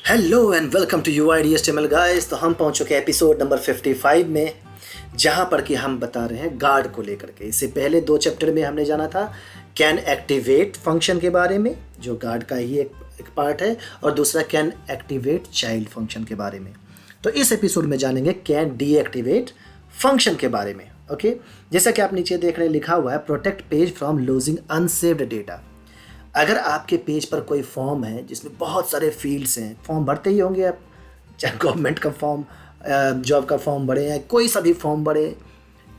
Hello and welcome to UIDHTML guys. तो हम पहुंच चुके हैं एपिसोड नंबर 55 में, जहां पर कि हम बता रहे हैं गार्ड को लेकर के। इससे पहले 2 चैप्टर में हमने जाना था कैन एक्टिवेट फंक्शन के बारे में, जो गार्ड का ही एक पार्ट है, और दूसरा कैन एक्टिवेट चाइल्ड फंक्शन के बारे में। तो इस एपिसोड में जानेंगे कैन डीएक्टिवेट फंक्शन के बारे में। ओके, जैसा कि आप नीचे देख रहे हैं लिखा हुआ है protect page from losing unsaved data. अगर आपके पेज पर कोई फॉर्म है जिसमें बहुत सारे फील्ड्स हैं, फॉर्म भरते ही होंगे आप, चाहे गवर्नमेंट का फॉर्म, जॉब का फॉर्म भरे या कोई सा भी फॉर्म भरे,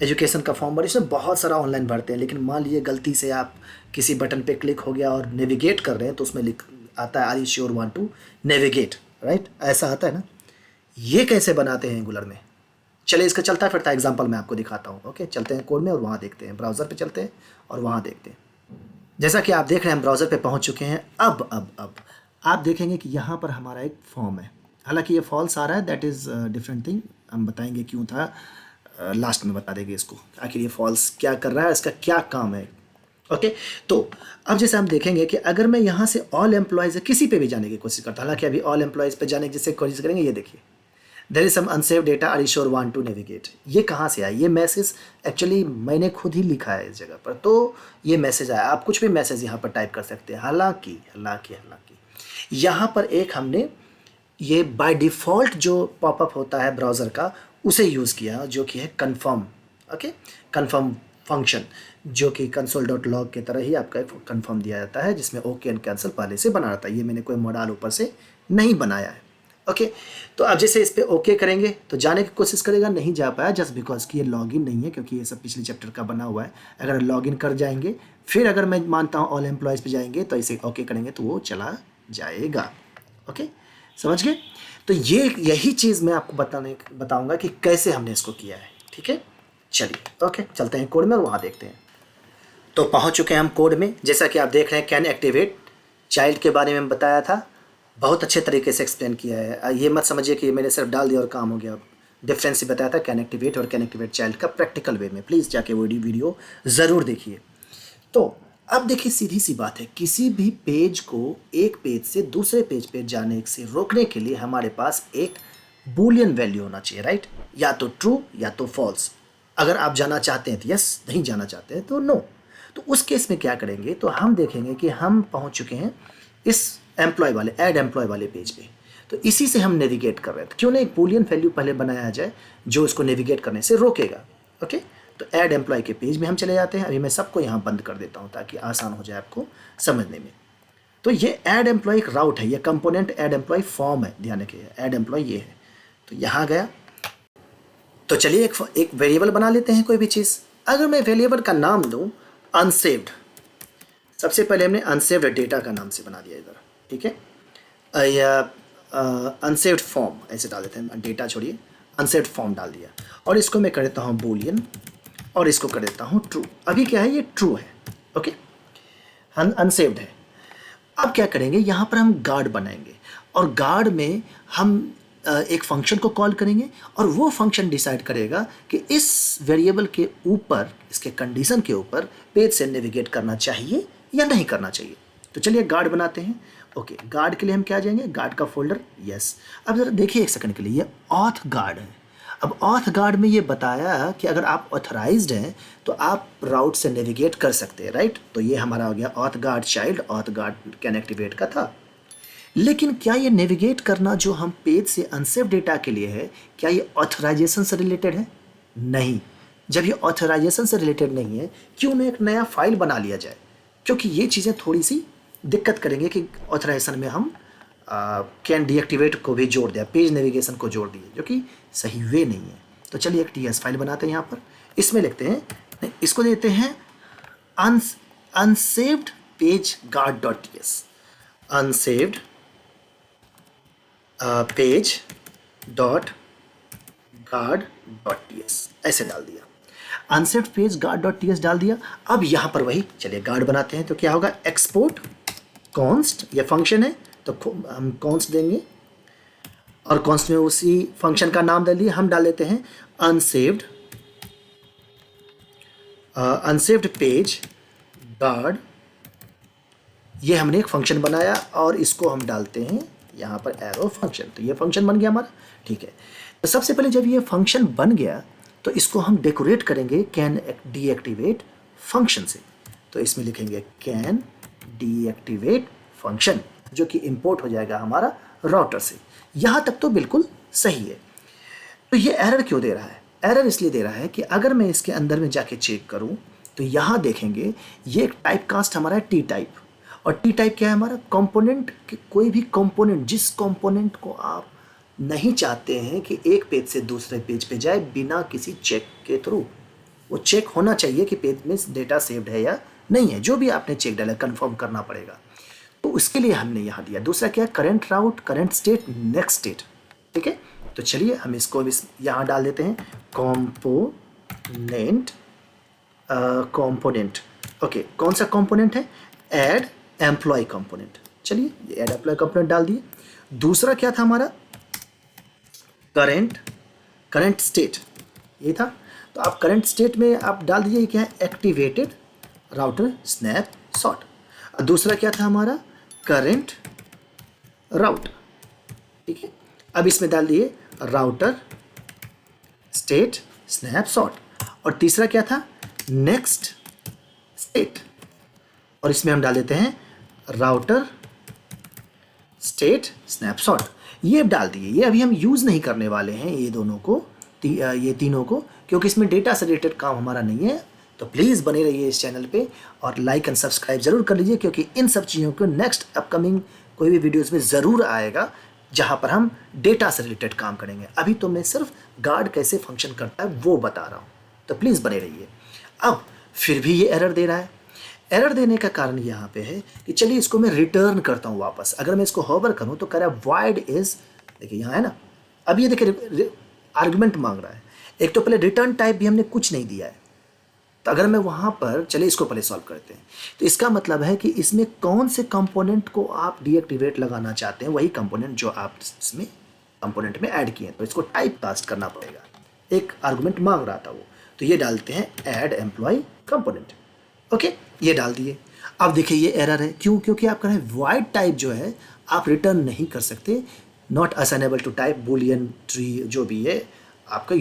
एजुकेशन का फॉर्म भरे, इसमें बहुत सारा ऑनलाइन भरते हैं। लेकिन मान लीजिए गलती से आप किसी बटन पे क्लिक हो गया और नेविगेट कर रहे हैं, तो उसमें लिख आता है are you sure want to navigate, right? ऐसा आता है ना। ये कैसे बनाते हैं एंगुलर में? चलिए इसका चलता फिरता एग्जाम्पल मैं आपको दिखाता हूँ। ओके, चलते हैं कोड में और वहाँ देखते हैं, ब्राउज़र पे चलते हैं और वहाँ देखते हैं। जैसा कि आप देख रहे हैं हम ब्राउज़र पे पहुंच चुके हैं। अब आप देखेंगे कि यहाँ पर हमारा एक फॉर्म है। हालांकि ये फॉल्स आ रहा है, दैट इज़ डिफरेंट थिंग। हम बताएंगे क्यों था, लास्ट में बता देंगे इसको, आखिर ये फॉल्स क्या कर रहा है, इसका क्या काम है। ओके, तो अब जैसे हम देखेंगे कि अगर मैं यहाँ से ऑल एम्प्लॉयज़ किसी पे भी जाने की कोशिश करता हूँ, हालांकि अभी ऑल एम्प्लॉयज़ पे जाने की जैसे कोशिश करेंगे, ये देखिए there is some unsaved data are you sure want to navigate. ये कहाँ से आया? ये मैसेज एक्चुअली मैंने खुद ही लिखा है इस जगह पर, तो ये मैसेज आया। आप कुछ भी मैसेज यहाँ पर टाइप कर सकते हैं। हालांकि यहाँ पर एक हमने ये बाय डिफ़ॉल्ट जो पॉपअप होता है ब्राउज़र का, उसे यूज़ किया, जो कि है कन्फर्म। ओके, कन्फर्म फंक्शन, जो कि console.log के तरह ही आपका कन्फर्म दिया जाता है, जिसमें ओके एंड कैंसिल पहले से बना रहता है। ये मैंने कोई मॉडल ऊपर से नहीं बनाया है। ओके, तो अब जैसे इस पर ओके करेंगे तो जाने की कोशिश करेगा, नहीं जा पाया, जस्ट बिकॉज कि ये लॉगिन नहीं है, क्योंकि ये सब पिछले चैप्टर का बना हुआ है। अगर लॉगिन कर जाएंगे, फिर अगर मैं मानता हूँ ऑल एम्प्लॉयज़ पे जाएंगे, तो इसे ओके करेंगे तो वो चला जाएगा। ओके, समझ गए? तो यही चीज़ मैं आपको बताऊँगा कि कैसे हमने इसको किया है। ठीक है, चलिए ओके, चलते हैं कोड में और वहाँ देखते हैं। तो पहुँच चुके हैं हम कोड में। जैसा कि आप देख रहे हैं कैन एक्टिवेट चाइल्ड के बारे में बताया था, बहुत अच्छे तरीके से एक्सप्लेन किया है। ये मत समझिए कि मैंने सिर्फ डाल दिया और काम हो गया। डिफरेंस ही बताया था कैन एक्टिवेट और कैन एक्टिवेट चाइल्ड का प्रैक्टिकल वे में। प्लीज़ जाके वो वीडियो ज़रूर देखिए। तो अब देखिए, सीधी सी बात है, किसी भी पेज को एक पेज से दूसरे पेज पे जाने से रोकने के लिए हमारे पास एक बूलियन वैल्यू होना चाहिए, राइट? या तो ट्रू या तो फॉल्स। अगर आप जाना चाहते हैं तो यस, नहीं जाना चाहते हैं तो नो। तो उस केस में क्या करेंगे, तो हम देखेंगे कि हम पहुंच चुके हैं इस एम्प्लॉय वाले ऐड एम्प्लॉय वाले पेज पे। तो इसी से हम नेविगेट कर रहे हैं, तो क्यों ना एक बूलियन वैल्यू पहले बनाया जाए जो इसको नेविगेट करने से रोकेगा। ओके, तो ऐड एम्प्लॉय के पेज में हम चले जाते हैं। अभी मैं सबको यहाँ बंद कर देता हूँ ताकि आसान हो जाए आपको समझने में। तो ये ऐड एम्प्लॉय एक राउट है, ये कंपोनेंट ऐड एम्प्लॉय फॉर्म है, ध्यान रखिए ऐड एम्प्लॉय ये है। तो यहाँ गया, तो चलिए एक वेरिएबल बना लेते हैं कोई भी चीज़। अगर मैं वेरिएबल का नाम दूँ अनसेव्ड, सबसे पहले हमने अनसेव्ड डेटा का नाम से बना दिया इधर, ठीक है, या अनसेव्ड फॉर्म ऐसे डाल देते हैं, डेटा छोड़िए, अनसेव्ड फॉर्म डाल दिया, और इसको मैं कर देता हूँ बूलियन और इसको कर देता हूँ ट्रू। अभी क्या है, ये ट्रू है। ओके, अनसेव्ड है। अब क्या करेंगे, यहाँ पर हम गार्ड बनाएंगे और गार्ड में हम एक फंक्शन को कॉल करेंगे और वो फंक्शन डिसाइड करेगा कि इस वेरिएबल के ऊपर, इसके कंडीशन के ऊपर पेज से नेविगेट करना चाहिए या नहीं करना चाहिए। तो चलिए गार्ड बनाते हैं। ओके, गार्ड के लिए हम क्या जाएंगे, गार्ड का फोल्डर, यस। अब ज़रा देखिए एक सेकंड के लिए, ये ऑथ गार्ड है। अब ऑथ गार्ड में ये बताया कि अगर आप ऑथराइज्ड हैं तो आप राउट से नेविगेट कर सकते हैं, राइट? तो ये हमारा हो गया auth guard child, auth guard can activate का था। लेकिन क्या ये नेविगेट करना जो हम पेज से अनसेव डेटा के लिए है, क्या ये ऑथराइजेशन से रिलेटेड है? नहीं। जब ये ऑथराइजेशन से रिलेटेड नहीं है, क्यों ना एक नया फाइल बना लिया जाए, क्योंकि ये चीज़ें थोड़ी सी दिक्कत करेंगे कि ऑथराइजेशन में हम कैन डीएक्टिवेट को भी जोड़ दिया, पेज नेविगेशन को जोड़ दिए, जो कि सही वे नहीं है। तो चलिए एक टीएस फाइल बनाते हैं। यहाँ पर इसमें लिखते हैं, नहीं, इसको देते हैं unsaved page guard dot TS, unsaved page dot guard dot TS ऐसे डाल दिया, unsaved page guard dot TS डाल दिया। अब यहाँ पर वही, चलिए गार्ड बनाते हैं। तो क्या होगा, एक्सपोर्ट कॉन्स्ट, ये फंक्शन है तो हम कॉन्स्ट देंगे और कॉन्स्ट में उसी फंक्शन का नाम डाल दिया, हम डाल देते हैं अनसेव्ड पेज गार्ड। ये हमने एक फंक्शन बनाया और इसको हम डालते हैं यहाँ पर एरो फंक्शन, तो ये फंक्शन बन गया हमारा। ठीक है, तो सबसे पहले जब ये फंक्शन बन गया तो इसको हम डेकोरेट करेंगे कैन डीएक्टिवेट फंक्शन से। तो इसमें लिखेंगे कैन डीएक्टिवेट फंक्शन, जो कि इंपोर्ट हो जाएगा हमारा राउटर से। यहाँ तक तो बिल्कुल सही है। तो ये एरर क्यों दे रहा है? एरर इसलिए दे रहा है कि अगर मैं इसके अंदर में जाके चेक करूं तो यहाँ देखेंगे ये एक टाइप कास्ट हमारा है टी टाइप। और टी टाइप क्या है हमारा? कंपोनेंट, कोई भी कंपोनेंट, जिस कंपोनेंट को आप नहीं चाहते हैं कि एक पेज से दूसरे पेज पे जाए बिना किसी चेक के थ्रू, वो चेक होना चाहिए कि पेज में डेटा सेव्ड है या नहीं है। जो भी आपने चेक डाला कंफर्म करना पड़ेगा, तो उसके लिए हमने यहाँ दिया। दूसरा क्या है? करंट राउट, करंट स्टेट, नेक्स्ट स्टेट। ठीक है, तो चलिए हम इसको यहाँ डाल देते हैं कंपोनेंट। ओके, कौन सा कंपोनेंट है? Add employ component. चलिए ये ऐड एम्प्लॉय कंपोनेंट डाल दिए। दूसरा क्या था हमारा? करंट स्टेट, ये था। तो आप करंट स्टेट में आप डाल दीजिए क्या है? Activated router snapshot. दूसरा क्या था हमारा? करंट राउट। ठीक है, अब इसमें डाल दिए राउटर स्टेट स्नैपशॉट। और तीसरा क्या था? Next state. और इसमें हम डाल देते हैं राउटर स्टेट स्नैपशॉट। ये डाल दिए। ये अभी हम यूज़ नहीं करने वाले हैं ये दोनों को, ये तीनों को, क्योंकि इसमें डेटा से रिलेटेड काम हमारा नहीं है। तो प्लीज़ बने रहिए इस चैनल पे और लाइक एंड सब्सक्राइब ज़रूर कर लीजिए, क्योंकि इन सब चीज़ों को नेक्स्ट अपकमिंग कोई भी वीडियोज़ में ज़रूर आएगा जहाँ पर हम डेटा से रिलेटेड काम करेंगे। अभी तो मैं सिर्फ गार्ड कैसे फंक्शन करता है वो बता रहा हूँ, तो प्लीज़ बने रहिए। अब फिर भी ये एरर दे रहा है। एरर देने का कारण यहाँ पे है कि चलिए इसको मैं रिटर्न करता हूँ वापस। अगर मैं इसको होवर करूँ तो कह रहा है void इज, देखिए यहाँ है ना, अब ये देखिए आर्गुमेंट मांग रहा है। एक तो पहले रिटर्न टाइप भी हमने कुछ नहीं दिया है। तो अगर मैं वहाँ पर, चलिए इसको पहले सॉल्व करते हैं। तो इसका मतलब है कि इसमें कौन से कंपोनेंट को आप डीएक्टिवेट लगाना चाहते हैं, वही कंपोनेंट जो आप इसमें कंपोनेंट में ऐड किए हैं। तो इसको टाइप कास्ट करना पड़ेगा। एक आर्गुमेंट मांग रहा था वो, तो ये डालते हैं ऐड एम्प्लॉय कंपोनेंट। ओके, ये डाल दिए। अब देखिए ये एरर है। क्यों? क्योंकि आप कह रहे हैं void टाइप जो है आप रिटर्न नहीं कर सकते। Not assignable to type, boolean true जो भी है आपका,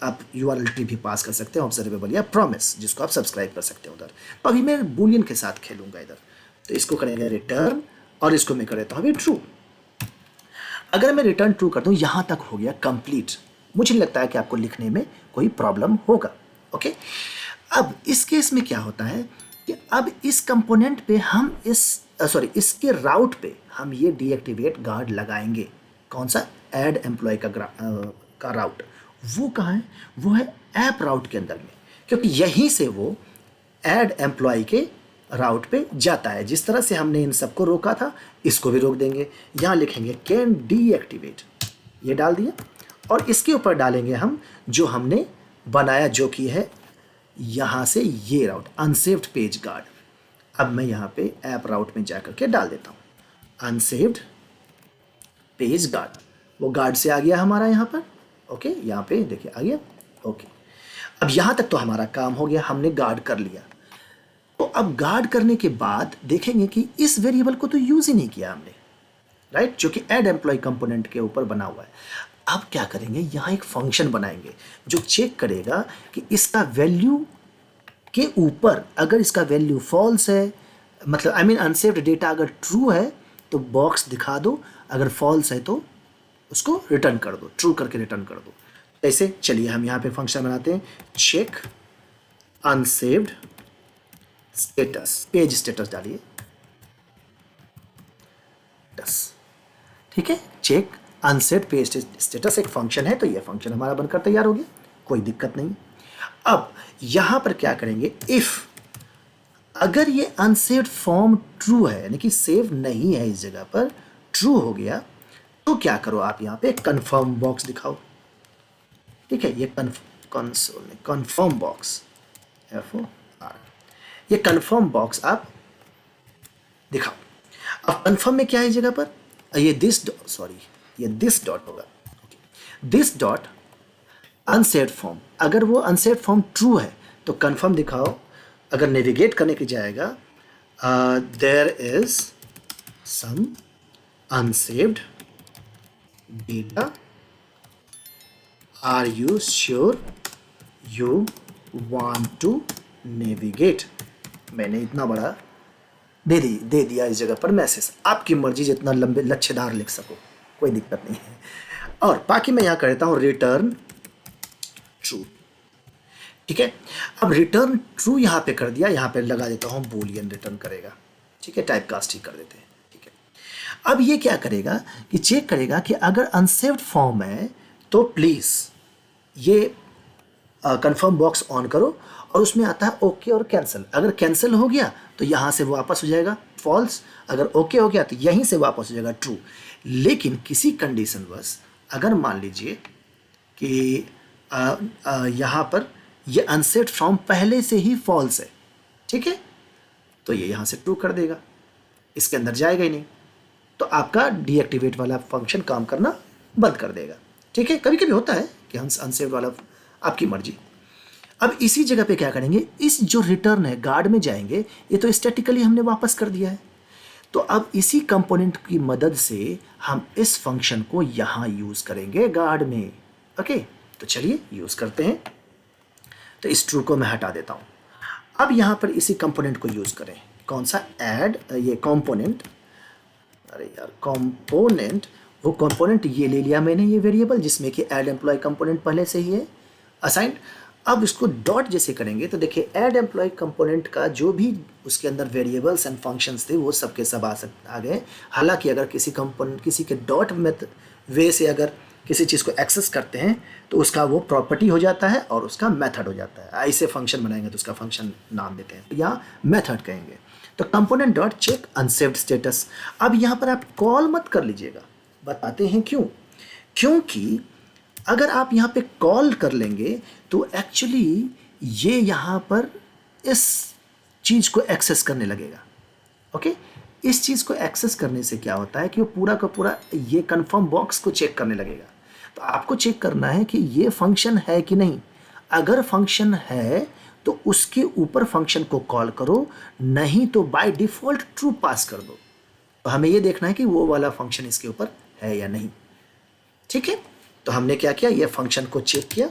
आप URL ट्री भी पास कर सकते हैं, ऑब्जर्वेबल या प्रॉमिस, जिसको आप सब्सक्राइब कर सकते हैं उधर। तो अभी मैं बूलियन के साथ खेलूंगा इधर। तो इसको करेंगे रिटर्न और इसको मैं कर देता हूँ अभी ट्रू। अगर मैं रिटर्न ट्रू करता हूँ, यहाँ तक हो गया कंप्लीट। मुझे लगता है कि आपको लिखने में कोई प्रॉब्लम होगा। ओके, अब इस केस में क्या होता है कि अब इस कंपोनेंट पे हम इसके राउट पे हम ये डीएक्टिवेट गार्ड लगाएंगे। कौन सा? ऐड एम्प्लॉय का राउट। वो कहाँ है? वो है ऐप राउट के अंदर में, क्योंकि यहीं से वो ऐड एम्प्लॉय के राउट पे जाता है। जिस तरह से हमने इन सबको रोका था, इसको भी रोक देंगे। यहाँ लिखेंगे कैन डीएक्टिवेट, ये डाल दिया। और इसके ऊपर डालेंगे हम जो हमने बनाया, जो कि है यहाँ से ये राउट अनसेव्ड पेज गार्ड। अब मैं यहाँ पे ऐप राउट में जाकर के डाल देता हूँ अनसेव्ड पेज गार्ड। वो गार्ड से आ गया हमारा यहाँ पर। ओके, यहाँ पे देखिए आ गया। ओके, अब यहाँ तक तो हमारा काम हो गया, हमने गार्ड कर लिया। तो अब गार्ड करने के बाद देखेंगे कि इस वेरिएबल को तो यूज़ ही नहीं किया हमने, राइट, जो कि ऐड एम्प्लॉय कंपोनेंट के ऊपर बना हुआ है। अब क्या करेंगे? यहाँ एक फंक्शन बनाएंगे जो चेक करेगा कि इसका वैल्यू के ऊपर, अगर इसका वैल्यू फॉल्स है, मतलब अनसेव्ड डेटा अगर ट्रू है तो बॉक्स दिखा दो, अगर फॉल्स है तो उसको रिटर्न कर दो, ट्रू करके रिटर्न कर दो। ऐसे चलिए हम यहाँ पे फंक्शन बनाते हैं, check unsaved status, page status डालिए। ठीक है, चेक अनसेव्ड पेज स्टेटस एक फंक्शन है, तो ये फंक्शन हमारा बनकर तैयार हो गया, कोई दिक्कत नहीं। अब यहाँ पर क्या करेंगे? इफ अगर ये अनसेव्ड फॉर्म ट्रू है, यानी कि सेव नहीं है इस जगह पर, ट्रू हो गया, तो क्या करो आप यहाँ पे कंफर्म बॉक्स दिखाओ। ठीक है, ये कंसोल में कंफर्म बॉक्स FOR, ये कंफर्म बॉक्स आप दिखाओ। अब कंफर्म में क्या है इस जगह पर? ये दिस डॉट होगा। दिस डॉट अनसेव्ड फॉर्म, अगर वो अनसेव्ड फॉर्म ट्रू है तो कंफर्म दिखाओ। अगर नेविगेट करने की जाएगा there is some unsaved data are you sure you want to navigate. मैंने इतना बड़ा दे दिया इस जगह पर मैसेज। आपकी मर्जी, जितना लंबे लच्छेदार लिख सको, कोई दिक्कत नहीं है। और बाकी मैं यहाँ कर देता हूँ रिटर्न ट्रू। ठीक है, अब रिटर्न ट्रू यहाँ पे कर दिया, यहाँ पे लगा देता हूँ बूलियन रिटर्न करेगा। ठीक है, टाइप कास्ट ही कर देते हैं। ठीक है, अब ये क्या करेगा कि चेक करेगा कि अगर अनसेव्ड फॉर्म है तो प्लीज़ ये कंफर्म बॉक्स ऑन करो, और उसमें आता है ओके और कैंसिल। अगर कैंसिल हो गया तो यहाँ से वापस हो जाएगा फॉल्स, अगर ओके हो गया तो यहीं से वापस हो जाएगा ट्रू। लेकिन किसी कंडीशन बस अगर मान लीजिए कि यहाँ पर ये अनसेट फ्रॉम पहले से ही फॉल्स है, ठीक है, तो ये यहाँ से ट्रू कर देगा, इसके अंदर जाएगा ही नहीं, तो आपका डीएक्टिवेट वाला फंक्शन काम करना बंद कर देगा। ठीक है, कभी कभी होता है कि अनसेव्ड वाला, आपकी मर्जी। अब इसी जगह पे क्या करेंगे, इस जो रिटर्न है गार्ड में जाएंगे, ये तो स्टैटिकली हमने वापस कर दिया है, तो अब इसी कंपोनेंट की मदद से हम इस फंक्शन को यहाँ यूज़ करेंगे गार्ड में। ओके, तो चलिए यूज़ करते हैं। तो इस ट्रू को मैं हटा देता हूँ। अब यहाँ पर इसी कंपोनेंट को यूज़ करें, कौन सा, ऐड, ये कंपोनेंट, अरे यार कंपोनेंट, वो कंपोनेंट ये ले लिया मैंने, ये वेरिएबल जिसमें कि ऐड एम्प्लॉय कंपोनेंट पहले से ही है असाइंड। अब इसको डॉट जैसे करेंगे तो देखिए ऐड एम्प्लॉय कंपोनेंट का जो भी उसके अंदर वेरिएबल्स एंड फंक्शंस थे वो सबके सब आ गए। हालांकि अगर किसी कंपोनेंट, किसी के डॉट मेथड वे से अगर किसी चीज़ को एक्सेस करते हैं तो उसका वो प्रॉपर्टी हो जाता है और उसका मेथड हो जाता है। ऐसे फंक्शन बनाएंगे तो उसका फंक्शन नाम देते हैं या मेथड कहेंगे। तो component dot check unsaved status. अब यहाँ पर आप कॉल मत कर लीजिएगा, बताते हैं क्यों। क्योंकि अगर आप यहाँ पे कॉल कर लेंगे तो एक्चुअली ये यहाँ पर इस चीज़ को एक्सेस करने लगेगा। ओके, इस चीज़ को एक्सेस करने से क्या होता है कि वो पूरा का पूरा ये कंफर्म बॉक्स को चेक करने लगेगा। तो आपको चेक करना है कि ये फंक्शन है कि नहीं। अगर फंक्शन है तो उसके ऊपर फंक्शन को कॉल करो, नहीं तो बाय डिफ़ॉल्ट ट्रू पास कर दो। तो हमें ये देखना है कि वो वाला फंक्शन इसके ऊपर है या नहीं। ठीक है, तो हमने क्या किया, ये फंक्शन को चेक किया,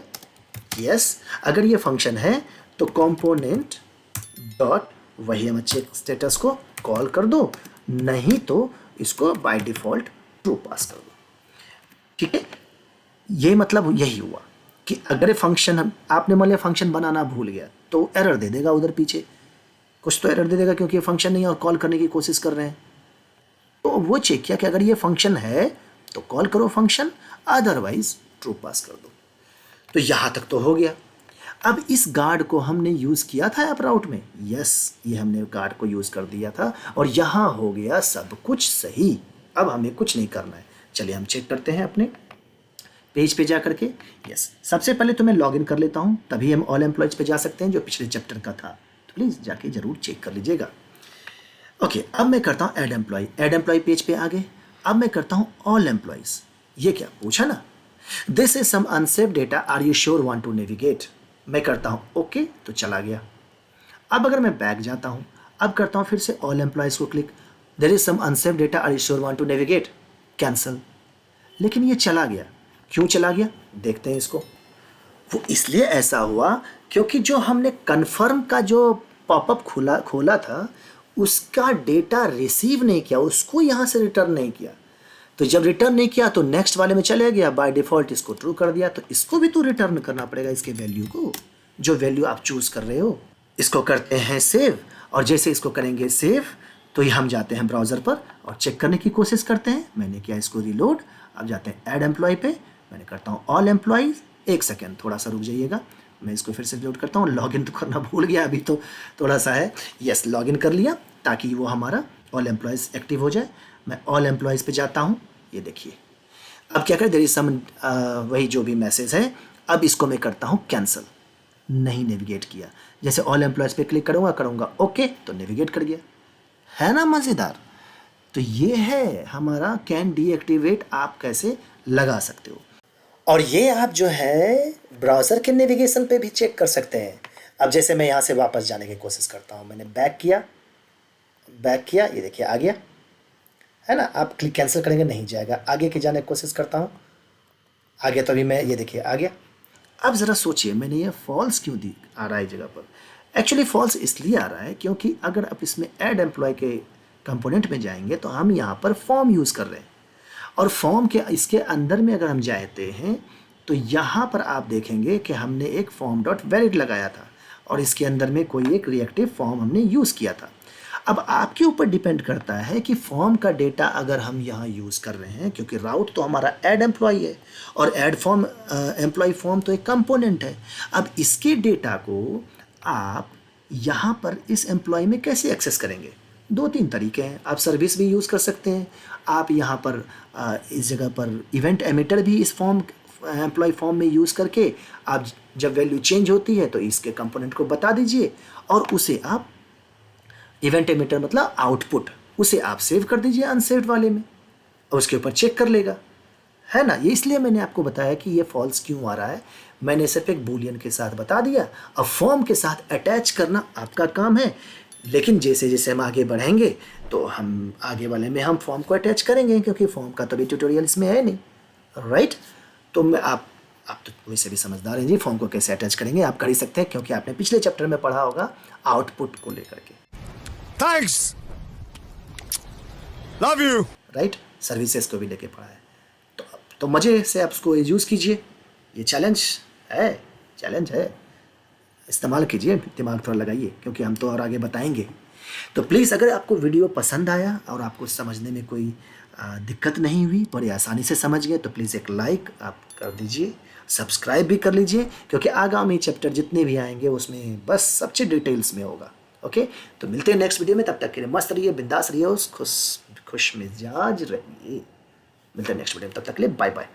यस, अगर ये फंक्शन है तो कंपोनेंट डॉट वही हम चेक स्टेटस को कॉल कर दो, नहीं तो इसको बाय डिफ़ॉल्ट ट्रू पास कर दो। ठीक है, ये मतलब यही हुआ कि अगर फंक्शन आपने मान लिया फंक्शन बनाना भूल गया तो एरर दे देगा, उधर पीछे कुछ तो एरर दे देगा क्योंकि ये फंक्शन नहीं है और कॉल करने की कोशिश कर रहे हैं। तो वो चेक किया कि अगर ये फंक्शन है तो कॉल करो फंक्शन, अदरवाइज ट्रू पास कर दो। तो यहाँ तक तो हो गया। अब इस गार्ड को हमने यूज़ किया था ऐप राउट में, यस, ये हमने गार्ड को यूज़ कर दिया था और यहाँ हो गया सब कुछ सही। अब हमें कुछ नहीं करना है। चलिए हम चेक करते हैं अपने पेज पे जा करके। यस, सबसे पहले तो मैं लॉगिन कर लेता हूँ, तभी हम ऑल एम्प्लॉयज पे जा सकते हैं जो पिछले चैप्टर का था। तो प्लीज़ जाके ज़रूर चेक कर लीजिएगा। ओके, अब मैं करता हूँ ऐड एम्प्लॉय पेज पे आ गए। अब मैं करता हूँ ऑल एम्प्लॉयज़। ये क्या पूछा ना, this is some unsaved data, are you sure want to navigate. मैं करता हूँ ओके, तो चला गया। अब अगर मैं बैक जाता हूँ, अब करता हूँ फिर से ऑल एम्प्लॉयज़ को click, there is some unsaved data, are you sure want to navigate, cancel. लेकिन ये चला गया, क्यों चला गया देखते हैं इसको। वो इसलिए ऐसा हुआ क्योंकि जो हमने कन्फर्म का जो पॉपअप खोला था उसका डेटा रिसीव नहीं किया, उसको यहाँ से रिटर्न नहीं किया। तो जब रिटर्न नहीं किया तो नेक्स्ट वाले में चले गया, बाय डिफ़ॉल्ट इसको ट्रू कर दिया। तो इसको भी तो रिटर्न करना पड़ेगा, इसके वैल्यू को, जो वैल्यू आप चूज़ कर रहे हो। इसको करते हैं सेव, और जैसे इसको करेंगे सेव तो ये हम जाते हैं ब्राउज़र पर और चेक करने की कोशिश करते हैं। मैंने किया इसको रिलोड। अब जाते हैं ऐड एम्प्लॉय पे, मैंने करता हूँ ऑल एम्प्लॉयज़। एक सेकेंड थोड़ा सा रुक जाइएगा, मैं इसको फिर से रिलोड करता हूँ। लॉगिन तो करना भूल गया, अभी तो थोड़ा सा है। यस, लॉगिन कर लिया ताकि वो हमारा ऑल एम्प्लॉयज़ एक्टिव हो जाए। मैं ऑल एम्प्लॉयज़ पे जाता हूँ, ये देखिए। अब क्या करें, देयर इज सम, वही जो भी मैसेज है। अब इसको मैं करता हूँ कैंसिल, नहीं नेविगेट किया। जैसे ऑल एम्प्लॉयज़ पे क्लिक करूँगा ओके, तो नेविगेट कर गया, है ना मज़ेदार। तो ये है हमारा कैन डीएक्टिवेट, आप कैसे लगा सकते हो। और ये आप जो है ब्राउज़र के नेविगेशन पे भी चेक कर सकते हैं। अब जैसे मैं यहाँ से वापस जाने की कोशिश करता हूँ, मैंने बैक किया, ये देखिए आ गया, है ना। आप क्लिक कैंसिल करेंगे नहीं जाएगा। आगे के जाने की कोशिश करता हूँ। आगे तो अभी मैं ये देखिए आ गया। अब ज़रा सोचिए मैंने ये फॉल्स क्यों दी आ रहा है जगह पर। एक्चुअली फॉल्स इसलिए आ रहा है क्योंकि अगर आप इसमें ऐड एम्प्लॉय के कंपोनेंट में जाएंगे तो हम यहाँ पर फॉर्म यूज़ कर रहे हैं, और फॉर्म के इसके अंदर में अगर हम जाते हैं तो यहाँ पर आप देखेंगे कि हमने एक फॉर्म डॉट वैलिड लगाया था और इसके अंदर में कोई एक रिएक्टिव फॉर्म हमने यूज़ किया था। अब आपके ऊपर डिपेंड करता है कि फॉर्म का डेटा अगर हम यहाँ यूज़ कर रहे हैं, क्योंकि राउट तो हमारा ऐड एम्प्लॉय है और ऐड फॉर्म एम्प्लॉय फॉर्म तो एक कंपोनेंट है। अब इसके डेटा को आप यहाँ पर इस एम्प्लॉय में कैसे एक्सेस करेंगे? दो तीन तरीके हैं। आप सर्विस भी यूज़ कर सकते हैं। आप यहाँ पर इस जगह पर इवेंट एमिटर भी इस फॉर्म एम्प्लॉय फॉर्म में यूज़ करके आप जब वैल्यू चेंज होती है तो इसके कंपोनेंट को बता दीजिए और उसे आप इवेंट एमिटर मतलब आउटपुट, उसे आप सेव कर दीजिए अनसेव्ड वाले में और उसके ऊपर चेक कर लेगा, है ना। ये इसलिए मैंने आपको बताया कि ये फॉल्स क्यों आ रहा है। मैंने सिर्फ एक बूलियन के साथ बता दिया। अब फॉर्म के साथ अटैच करना आपका काम है, लेकिन जैसे जैसे हम आगे बढ़ेंगे तो हम आगे वाले में हम फॉर्म को अटैच करेंगे, क्योंकि फॉर्म का तो भी ट्यूटोरियल इसमें है नहीं, राइट। तो मैं आप तो वैसे भी समझदार हैं जी, फॉर्म को कैसे अटैच करेंगे आप कर ही सकते हैं, क्योंकि आपने पिछले चैप्टर में पढ़ा होगा आउटपुट को लेकर के। Thanks, love you, right, services को भी लेके पढ़ा है। तो मज़े से आप उसको यूज़ कीजिए। ये चैलेंज है, इस्तेमाल कीजिए, दिमाग थोड़ा लगाइए, क्योंकि हम तो और आगे बताएंगे। तो प्लीज़ अगर आपको वीडियो पसंद आया और आपको समझने में कोई दिक्कत नहीं हुई, बड़ी आसानी से समझ गए, तो प्लीज़ एक लाइक आप कर दीजिए, सब्सक्राइब भी कर लीजिए, क्योंकि आगामी चैप्टर जितने भी आएंगे उसमें बस सबसे डिटेल्स में होगा। ओके, तो मिलते हैं नेक्स्ट वीडियो में। तब तक के लिए मस्त रहिए, बिंदास रहिए, खुश मिजाज रहिए। मिलते हैं नेक्स्ट वीडियो में, तब तक के लिए बाय बाय।